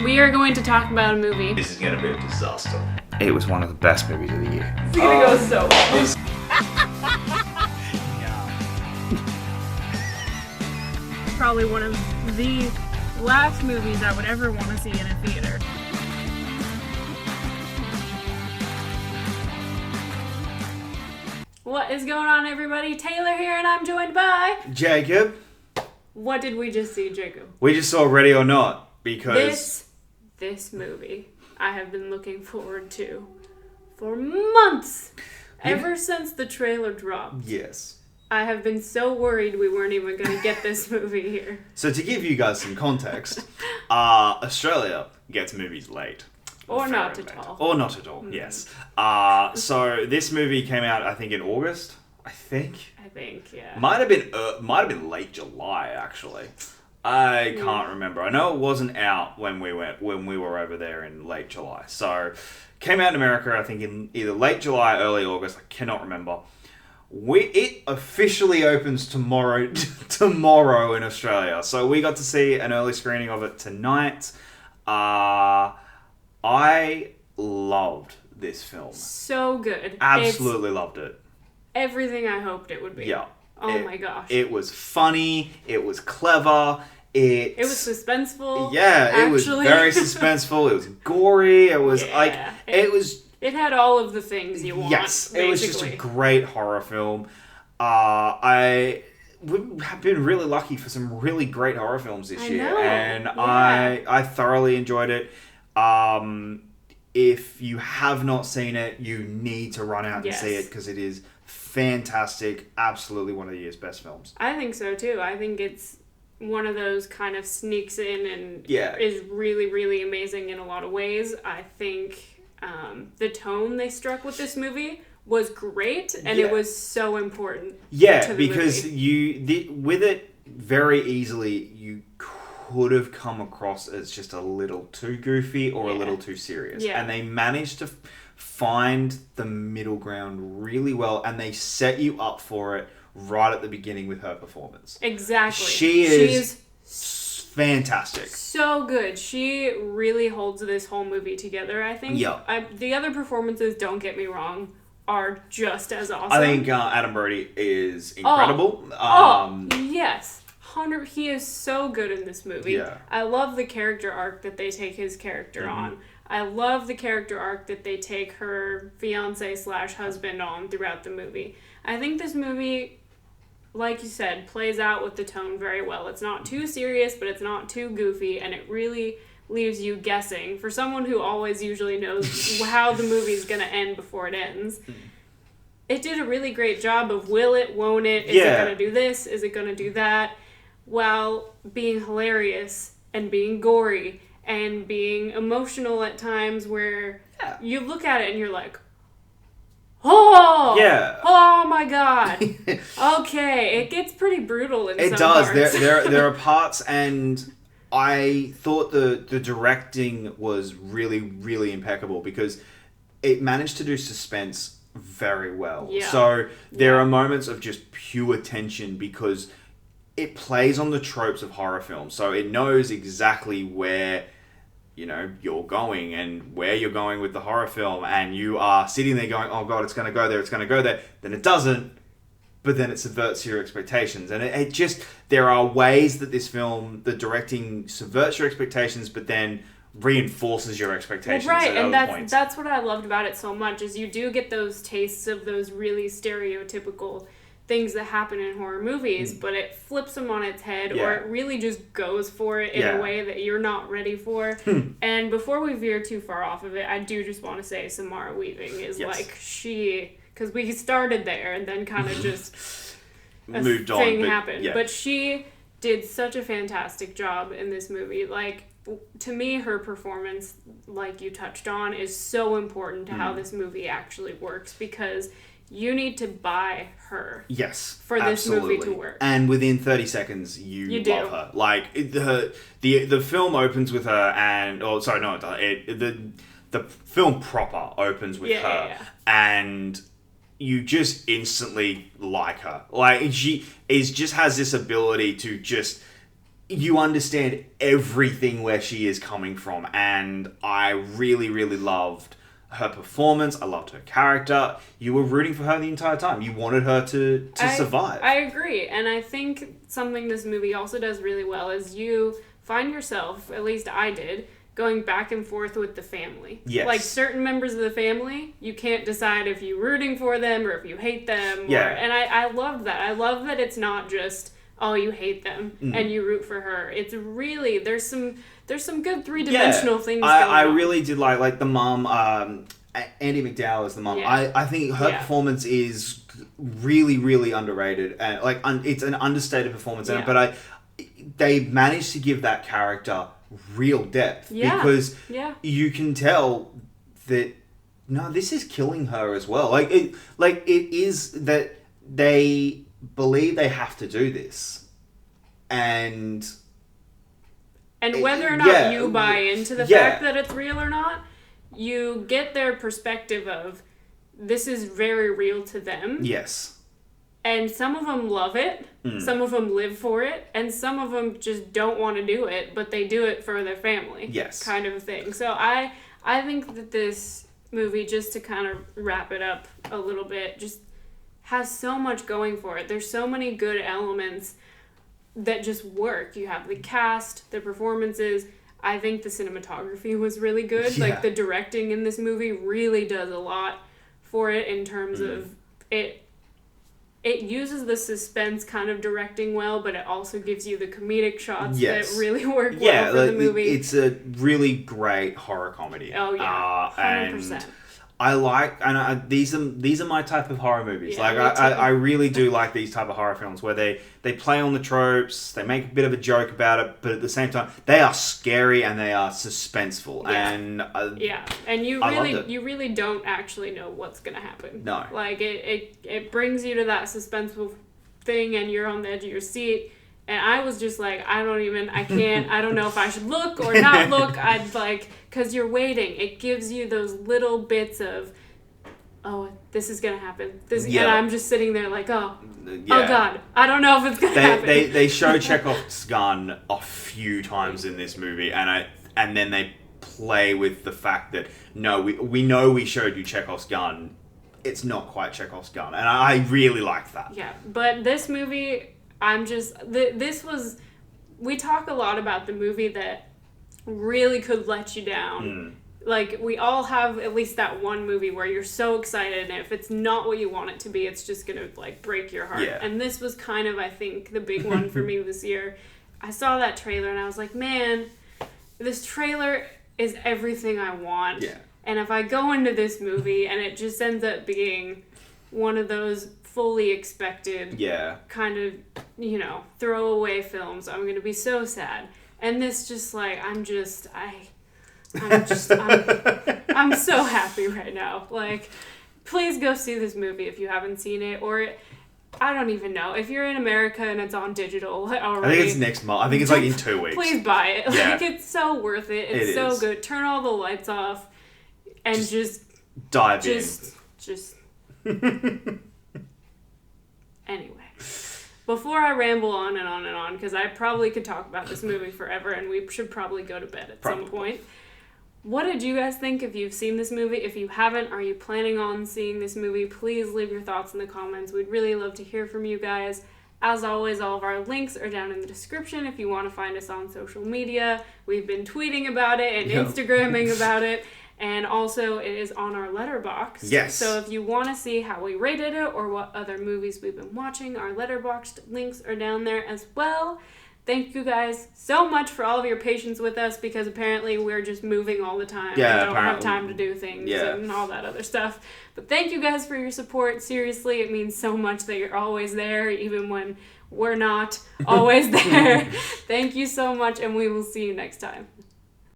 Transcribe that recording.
We are going to talk about a movie. This is gonna be a disaster. It was one of the best movies of the year. It's gonna go so well. Probably one of the last movies I would ever want to see in a theater. What is going on, everybody? Taylor here, and I'm joined by... Jacob, What did we just see, Jacob? we just saw Ready or Not because... This movie I have been looking forward to for months. Ever since the trailer dropped. Yes. I have been so worried we weren't even going to get this movie here. So to give you guys some context, Australia gets movies late. Or Very not late. at all. Or not at all, yes. So this movie came out, I think, in August. I think, yeah. might have been late July, actually. I can't remember. I know it wasn't out when we were over there in late July. So came out in America, I think, in either late July, early August. I cannot remember. It officially opens tomorrow in Australia. So we got to see an early screening of it tonight. I loved this film. So good. Absolutely loved it. Everything I hoped it would be. Yeah. My gosh. It was funny. It was clever. It was suspenseful. Yeah, it was very suspenseful. It was gory. It was It had all of the things you want. Yes, basically. it was just a great horror film. We have been really lucky for some really great horror films this year, and yeah. I thoroughly enjoyed it. If you have not seen it, you need to run out and see it because it is fantastic. Absolutely one of the year's best films. I think so too. I think it's one of those kind of sneaks in and is really, really amazing in a lot of ways. I think the tone they struck with this movie was great, and it was so important. Yeah, to the because movie. With it, very easily you could have come across as just a little too goofy or a little too serious. Yeah. And they managed to find the middle ground really well, and they set you up for it right at the beginning with her performance. Exactly. She is fantastic. So good. She really holds this whole movie together, I think. Yeah. The other performances, don't get me wrong, are just as awesome. I think Adam Brody is incredible. Yes. He is so good in this movie. Yeah. I love the character arc that they take his character on. I love the character arc that they take her fiance/husband on throughout the movie. I think this movie, like you said, plays out with the tone very well. It's not too serious, but it's not too goofy, and it really leaves you guessing. For someone who always usually knows how the movie's going to end before it ends, it did a really great job of will it, won't it, is it going to do this, is it going to do that, while being hilarious and being gory and being emotional at times where you look at it and you're like, oh my god. Okay, it gets pretty brutal in some parts. It does. There are parts, and I thought the directing was really, really impeccable because it managed to do suspense very well. Yeah. So there are moments of just pure tension because it plays on the tropes of horror films. So it knows exactly where you're going and where you're going with the horror film, and you are sitting there going, oh god, it's going to go there, it's going to go there. Then it doesn't, but then it subverts your expectations. And it just, there are ways that this film, the directing subverts your expectations, but then reinforces your expectations at other points. That's what I loved about it so much, is you do get those tastes of those really stereotypical things that happen in horror movies, but it flips them on its head, or it really just goes for it in a way that you're not ready for. And before we veer too far off of it, I do just want to say Samara Weaving is because we started there and then kind of just moved on. Thing happened. But she did such a fantastic job in this movie. Like, to me, her performance, like you touched on, is so important to how this movie actually works, because you need to buy her. Yes, for this movie to work. And within 30 seconds, you love her. Like, the film opens with her, and the film proper opens with her, and you just instantly like her. Like, she just has this ability to just you understand everything where she is coming from, and I really, really loved her performance. I loved her character. You were rooting for her the entire time. You wanted her to survive. I agree, and I think something this movie also does really well is you find yourself, at least I did, going back and forth with the family. Yes. Like, certain members of the family, you can't decide if you're rooting for them or if you hate them. Yeah. And I love that. I love that it's not just, oh, you hate them and you root for her. It's really, there's some good three-dimensional things going on. I really did like the mum, Andy McDowell is the mum. Yeah. I think her performance is really, really underrated. And it's an understated performance, but they managed to give that character real depth because you can tell that no, this is killing her as well. It is that they believe they have to do this, and whether or not you buy into the fact that it's real or not, you get their perspective of this is very real to them. Yes. And some of them love it, some of them live for it, and some of them just don't want to do it, but they do it for their family. Yes. Kind of a thing. So I think that this movie, just to kind of wrap it up a little bit, just has so much going for it. There's so many good elements that just work. You have the cast, the performances. I think the cinematography was really good. Yeah. Like, the directing in this movie really does a lot for it in terms of it. It uses the suspense kind of directing well, but it also gives you the comedic shots that really work well for the movie. It's a really great horror comedy. Oh, yeah. 100%. And I like, and these are my type of horror movies. Yeah, I really do like these type of horror films where they play on the tropes, they make a bit of a joke about it, but at the same time they are scary and they are suspenseful. Yeah. And and you really don't actually know what's gonna happen. No, like it brings you to that suspenseful thing, and you're on the edge of your seat. And I was just like, I don't know if I should look or not look. I'd like, because you're waiting. It gives you those little bits of, oh, this is going to happen. And I'm just sitting there like, oh God, I don't know if it's going to happen. They show Chekhov's gun a few times in this movie, and then they play with the fact that, no, we know we showed you Chekhov's gun. It's not quite Chekhov's gun. And I really liked that. Yeah, but this movie... we talk a lot about the movie that really could let you down. Like, we all have at least that one movie where you're so excited, and if it's not what you want it to be, it's just gonna, like, break your heart. Yeah. And this was kind of, I think, the big one for me this year. I saw that trailer, and I was like, man, this trailer is everything I want. Yeah. And if I go into this movie, and it just ends up being one of those fully expected kind of, throwaway films, I'm gonna be so sad. And this just like I'm so happy right now. Like, please go see this movie if you haven't seen it, or I don't even know if you're in America and it's on digital already. I think it's next month. I think it's like in 2 weeks. Please buy it. Like, it's so worth it. It's so good. Turn all the lights off and just dive in. Just anyway, before I ramble on and on and on, because I probably could talk about this movie forever, and we should probably go to bed at some point. What did you guys think if you've seen this movie? If you haven't, are you planning on seeing this movie? Please leave your thoughts in the comments. We'd really love to hear from you guys. As always, all of our links are down in the description if you want to find us on social media. We've been tweeting about it and Instagramming about it. And also, it is on our Letterboxd. Yes. So if you want to see how we rated it or what other movies we've been watching, our Letterboxd links are down there as well. Thank you guys so much for all of your patience with us, because apparently we're just moving all the time. Yeah, we don't have time to do things and all that other stuff. But thank you guys for your support. Seriously, it means so much that you're always there, even when we're not always there. Thank you so much, and we will see you next time.